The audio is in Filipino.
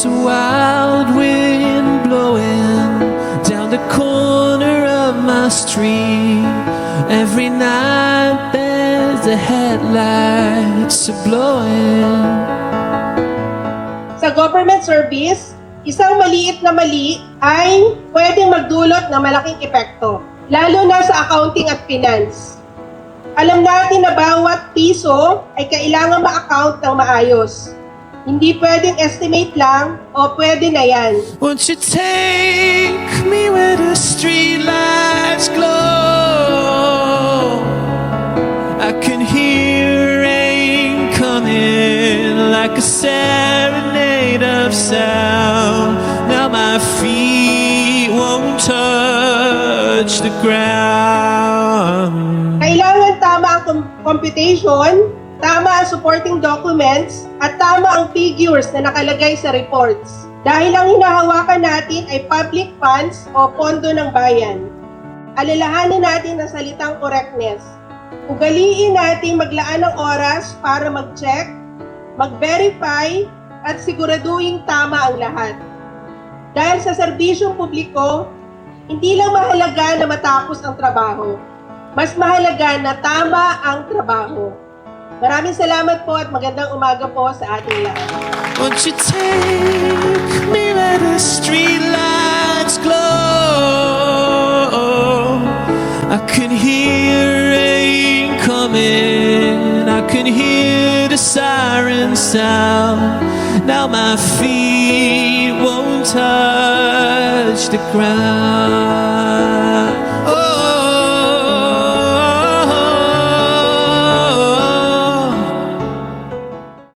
It's a wild wind blowing down the corner of my street. Every night there's the headlights are blowing. Sa government service, isang maliit na mali ay pwedeng magdulot ng malaking epekto, lalo na sa accounting at finance. Alam natin na bawat piso ay kailangan ma-account ng maayos. Hindi pwedeng estimate lang o pwede na yan. Won't you take me where the streetlights glow? I can hear rain coming like a serenade of sound. Now my feet won't touch the ground. Kailangan tama ang computation, tama ang supporting documents, at tama ang figures na nakalagay sa reports. Dahil ang hinahawakan natin ay public funds o pondo ng bayan. Alalahanin natin ang salitang correctness. Ugaliin natin maglaan ng oras para mag-check, mag-verify, at siguraduhin tama ang lahat. Dahil sa serbisyong publiko, hindi lang mahalaga na matapos ang trabaho. Mas mahalaga na tama ang trabaho. Maraming salamat po at magandang umaga po sa ating lahat. Won't you take me where the streetlights glow? I can hear rain coming, I can hear the siren sound. Now my feet won't touch the ground.